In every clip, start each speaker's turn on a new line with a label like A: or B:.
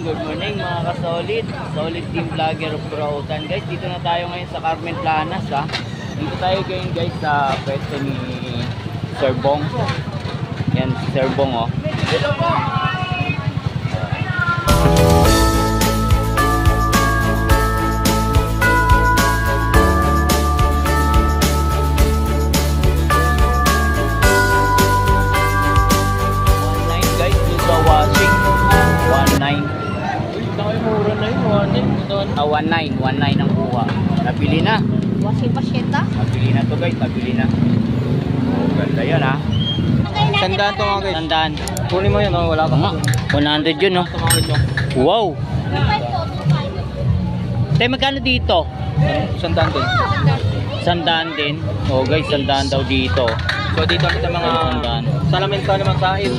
A: good morning mga ka-solid. Solid team vlogger of Burautan guys. Dito na tayo ngayon sa Carmen Planas ha. Dito tayo ngayon guys sa pwesto ni Sir Bong. Yan si Sir Bong oh. Washing 19. Mura na yun, 19 ang kuha. Nabili na.
B: Washing pasyenta?
A: Nabili na to guys, nabili na. Oh, ganda yan ha.
C: Sandaan to mga guys.
A: Sandaan.
C: Kunin mo yun, oh, wala ka.
A: 100 yun no. Wow. Tayo magkano dito?
C: Sandaan din.
A: Sandaan din. Oh guys, sandaan daw dito.
C: So dito kita mga
A: sandaan.
C: salamin pa naman sa akin.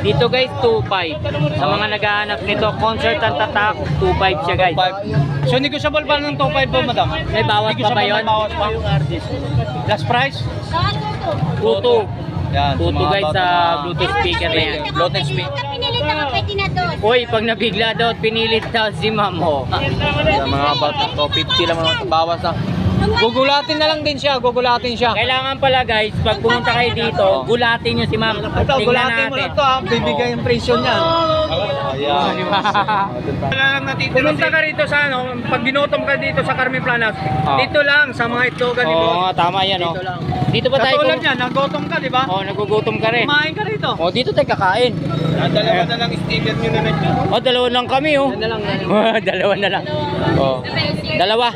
A: Dito guys, 2.5. Sa mga naghahanap nito, concert and tatak, 2.5 siya guys.
C: 2.5. So negotiable ba ng 2.5 po, madam?
A: May bawas pa ba yun?
C: Bawas pa. Last price?
A: Tutu.
C: Yan.
A: Tutu guys sa Bluetooth speaker na yan.
C: Bluetooth speaker.
B: Pinilit ako, pwede na doon.
A: Uy, pag nabigla daw at pinilit daw si ma'am ho.
C: Sa mga about 250 lang mga bawas na. Gugulatin na lang din siya, gugulatin siya.
A: Kailangan pala guys, pag pumunta kayo dito, gulatin nyo si ma'am.
C: Ito, gulatin mo lang ito ha. Bibigay yung presyo niya. Ayan. Pumunta ka rito sa ano, pag binotom ka dito sa Carmen Planas, dito lang sa mga itlogan ni Boss.
A: Oo, tama yan oh.
C: Dito lang.
A: Dito ba tayo?
C: Katulad yan, nagutom ka, di ba?
A: Oh, nagugutom ka rin.
C: Kumain ka rito.
A: Oh, dito tayo kakain.
C: Dalawa na lang sticker nyo na nito.
A: Oh, dalawa lang kami oh.
C: Yan na lang.
A: Dalawa na lang. Oh. Dalawa.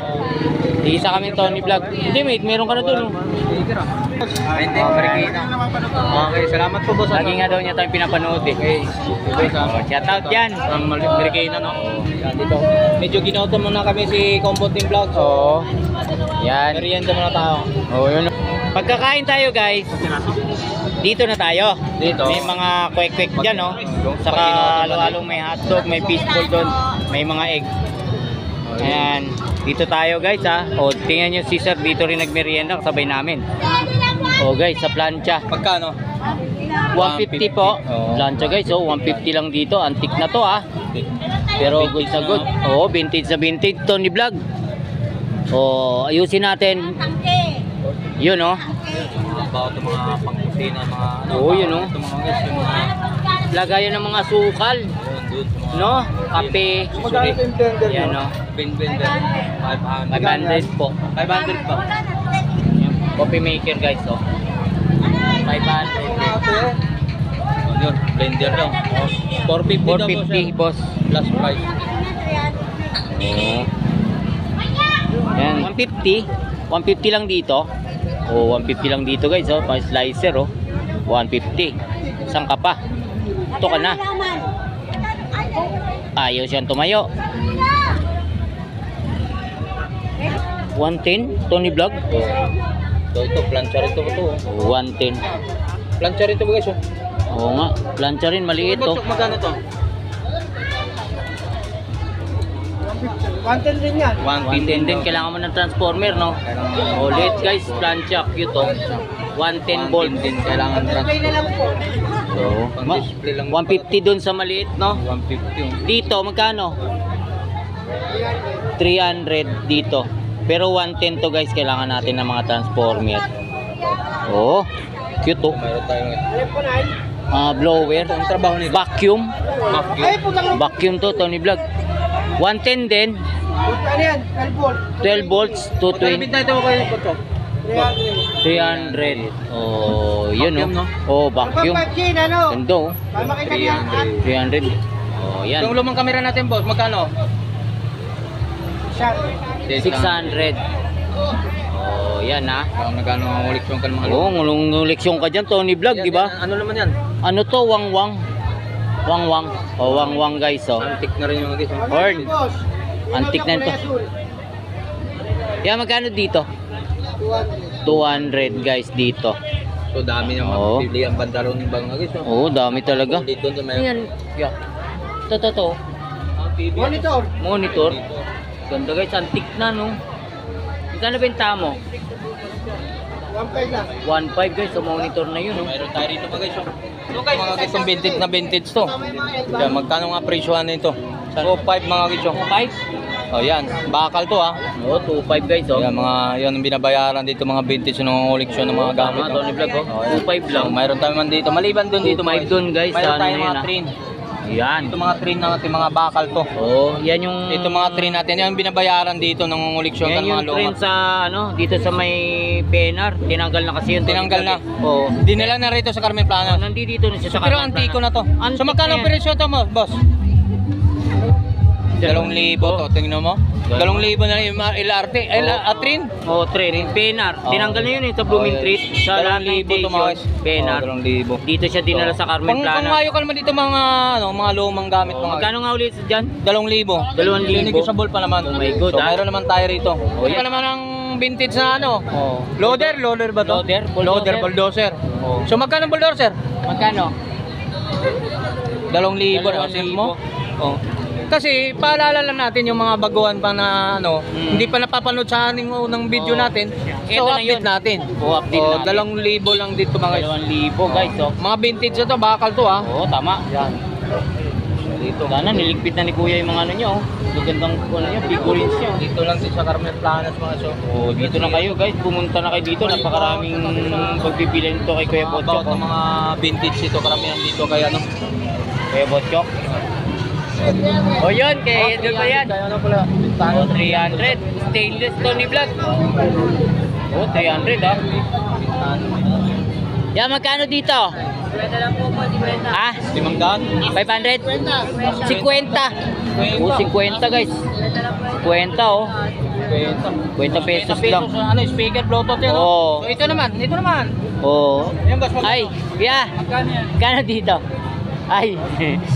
A: Isa kami Tony Vlog. Hindi mate, meron ka na doon oh.
C: Sticker ah. Hindi, Marikina. Okay, salamat po boss.
A: Lagi nga daw niya tayong pinapanood eh.
C: Okay.
A: Oh, shout out yan.
C: Marikina no. Yan dito. Medyo ginotom muna kami si Combo Team Vlog.
A: Oo. Yan.
C: Merienda muna tayo.
A: Oh, yun. Pagkakain tayo guys, dito na tayo.
C: Dito.
A: May mga kwek-kwek dyan no. Saka halo-halong may hotdog, may fishball doon, may mga egg. Ayan. Dito tayo guys ha. O, tingnan nyo si Sir dito rin nagmerienda kasabay namin. O guys, sa plancha.
C: Pagkano?
A: 150 po.
C: Oo.
A: Plancha guys, oh, 150 lang dito. Antique na to ha. Pero good sa good. Oo, vintage na vintage to ni Vlog. O, ayusin natin. Yun oh.
C: About mga pangkusina, mga ano.
A: Oo, yun oh.
C: Ito mga guys, yung mga
A: Lagayan ng mga sukal.
C: doon sa mga
A: No? Kape. Yan no.
C: Blender.
A: 500 po.
C: 500 pa.
A: Yung coffee maker guys oh. 500.
C: Yun, blender daw. 450
A: 450 boss.
C: plus price.
A: Oo. Yan, 150. 150 lang dito. Oh, 150 lang dito guys oh. Pang slicer oh. 150. Saan ka pa? Ito ka na. Ayaw siyang tumayo. 110 Tony Vlog.
C: Ito, plancha rin ito.
A: 110.
C: Plancha rin ito guys.
A: Oo nga, plancha rin maliit oh.
C: Magkano to? 110 din yan.
A: 110 din, kailangan mo ng transformer no. Ulit guys, plancha cute oh. 110 volt
C: din kailangan transfer.
A: So,
C: Pang display lang.
A: 150 dun sa maliit no.
C: 150.
A: Dito magkano? 300 dito. Pero 110 to guys, kailangan natin ng mga transformer. Oh, cute oh.
C: Mayroon tayong
A: Blower,
C: ang trabaho nito.
A: vacuum.
C: Vacuum.
A: Vacuum to Tony Vlog. 110 din. 12 volts to 20.
C: Bibit na ito kayo po.
A: 300. Oh, yun
C: Vacuum, no?
A: oh. Oh, vacuum. Ganda oh. 300. Oh, yan.
C: Yung lumang kamera natin boss, magkano?
A: 600. Oh, yan ha.
C: Parang nagano uliksyon ka ng mga
A: Oo, ngulong leksyon ka dyan, Tony Vlog, di ba?
C: Ano naman yan?
A: Ano to, wangwang? Wangwang. Oh, wangwang guys, oh.
C: Antique na rin yung guys.
A: Horn. Antique na ito. Yan, magkano dito? 200 guys dito.
C: So dami niyang
A: Oo.
C: mapipili ang banda ron ng mga guys.
A: Oo, dami talaga.
C: Dito sa may
A: Ayan. Yeah. To.
C: monitor.
A: Monitor. Ganda guys, antique na no. Magkano benta mo?
C: 1.5 lang.
A: 1.5 guys, so monitor na yun no.
C: Mayroon tayo rito pa guys. Mga kitong vintage to. Kaya magkano nga presyohan nito? 2.5 mga kitong.
A: 5?
C: Oh, yan. Bakal to ha.
A: Oo, 2.5 guys, oh.
C: Yan, yan ang binabayaran dito mga vintage ng koleksyon ng mga gamit.
A: Tama, Tony Vlog, oh. 2.5 lang.
C: So, mayroon tayo man dito. Maliban doon dito,
A: 2.5 dun guys,
C: mayroon
A: sa
C: tayo
A: ano
C: mga
A: yun, ah.
C: train.
A: Yan.
C: Ito mga train ng ating mga bakal to.
A: Oh, yan yung...
C: Ito mga train natin. Yan ang binabayaran dito ng koleksyon
A: Yan
C: ng mga
A: yung trend
C: luma.
A: sa ano, dito sa may PNR. Tinanggal na kasi yun.
C: Tinanggal na.
A: Oo.
C: Dinala na rito sa Carmen Plana.
A: Nandito na siya sa
C: Pero
A: Carmen
C: antiko
A: Plana.
C: na to.
A: Antique
C: So magkano
A: na yan.
C: presyo to mo, boss? 2,000 to. Tingnan mo. 2,000 na yung LRT. Atrin?
A: Oo, trend. PNR. Tinanggal na yun eh, sa Blooming Treat. Sa lahat ng
C: 2,000 to mga
A: station. PNR.
C: 2,000.
A: Dito siya dinala sa Carmen
C: Kung
A: Plana.
C: ayaw ka naman dito mga mga lumang gamit mga.
A: Magkano nga ulit dyan?
C: 2,000.
A: 2,000.
C: Negotiable pa naman.
A: Oh my God,
C: So
A: ah.
C: mayroon naman tayo rito.
A: Oh,
C: Ito
A: yan.
C: naman ang vintage na ano.
A: Oo.
C: Loader ba to?
A: Loader,
C: Loader,
A: bulldozer.
C: bulldozer.
A: Oo.
C: So magkano ang bulldozer?
A: Magkano?
C: 2,000 Asin mo? Oh. Kasi paalala lang natin yung mga baguhan pa na ano, hindi pa napapanood sa ating unang video
A: Oo.
C: natin.
A: Ito
C: So
A: na
C: update
A: yun.
C: natin.
A: Oo, update
C: Oh,
A: natin.
C: 2,000 lang dito mga
A: 2,000 guys, oh.
C: Mga vintage na to, bakal to ha.
A: Oo, tama.
C: Yan. Dito.
A: Sana niligpit na ni Kuya yung mga ano nyo. Gagandang ano nyo, figurines nyo.
C: Dito lang din sa Carmen Planas mga so.
A: Oh, dito na kayo guys, pumunta na kayo dito. Napakaraming pagpipilian nito kay Kuya Botchok.
C: About ng mga vintage ito, karamihan dito kaya ano.
A: Kuya Botchok. O yun, kay doon pa yan.
C: Kaya ano pala.
A: O, 300. Stainless Tony Vlog. O, 300 ah. Yan, magkano dito? Ah,
C: 500?
A: 500? 50. O, 50 guys. 50 oh. 50 pesos lang.
C: Ano, speaker, bluetooth yan.
A: Oo.
C: So ito naman.
A: Oo.
C: Yan boss,
A: Ay, kuya.
C: magkano yan?
A: Magkano dito? Ay,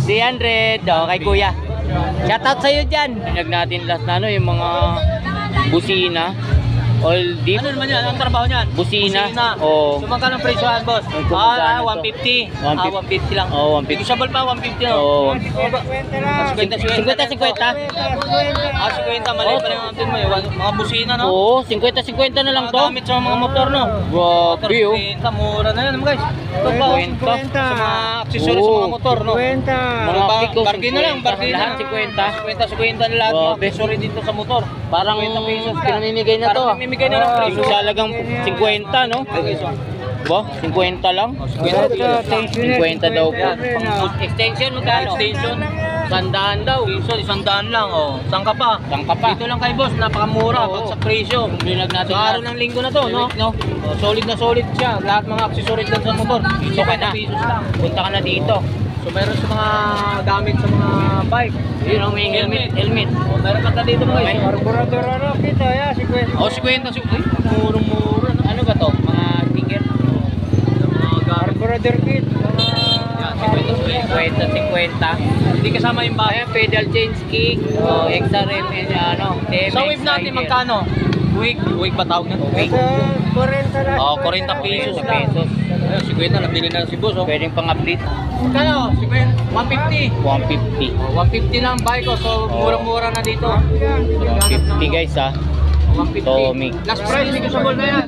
A: 300. O, kay kuya. Shoutout sa'yo dyan. Pinag natin last na ano, yung mga busina. All deep.
C: Ano naman yan? Ang trabaho niyan?
A: Busina. Oo.
C: So magkano ang presyohan boss?
A: Ay, kung magkano to?
C: 150.
A: 150.
C: 150 lang.
A: Oo, 150.
C: Negotiable pa, 150 no?
A: Oo.
C: 50.
A: 50-50.
C: Ah, 50. Mali pa rin ang atin mo eh. Mga busina no?
A: Oo, 50-50 na lang
C: Mga
A: to.
C: gamit sa mga motor no?
A: Grabe oh.
C: 50, mura na yan guys. Ito pa,
A: 50.
C: sa mga accessories sa mga motor no?
A: Mga
C: Ba-
A: pick ko,
C: bargain na lang,
A: 50.
C: bargain na.
A: Lahat 50.
C: 50 na lahat mga
A: Grabe.
C: accessory dito sa motor.
A: Parang
C: 50 pesos lang.
A: pinamimigay na to.
C: Parang pinamimigay na ng presyo.
A: Sa halagang 50, no? Ba? 50 lang? 50 daw po. Extension, magkano?
C: Extension.
A: Sandaan daw.
C: Extension, 100 lang oh. Saan ka pa?
A: Saan ka pa?
C: Dito lang kay boss, napakamura
A: Oo.
C: pag sa presyo.
A: Binag natin
C: Sa araw ng linggo na to, no?
A: no?
C: Oh, solid na solid siya. Lahat mga accessories dyan sa motor.
A: Dito ka na.
C: 50 pesos lang.
A: Punta ka na dito.
C: So meron sa mga gamit sa mga bike.
A: Yun ang may helmet.
C: Oh, meron ka na dito mga
A: May-
C: Carburador kita ya, 50. Oh, 50. Uy, mura-mura.
A: Ano ba to? Mga sticker?
C: Mga
A: Carburetor kit.
C: Yan, 50.
A: 50.
C: Hindi kasama yung bahay.
A: Ayan, pedal change kick. O, XRM, and ano, TMX.
C: Sa wave natin magkano? Wig ba tawag na?
A: Wig.
B: 40 lang.
C: Oh, 40 pesos
A: 40
C: lang.
A: pesos.
C: Ayun, 50 nabili na si boss oh.
A: Pwedeng pang-update.
C: Magkano? 150.
A: 150.
C: 150 lang bike ko, so murang-mura na dito.
A: 150 guys ha.
C: 150.
A: Tommy.
C: Last price, negotiable na yan.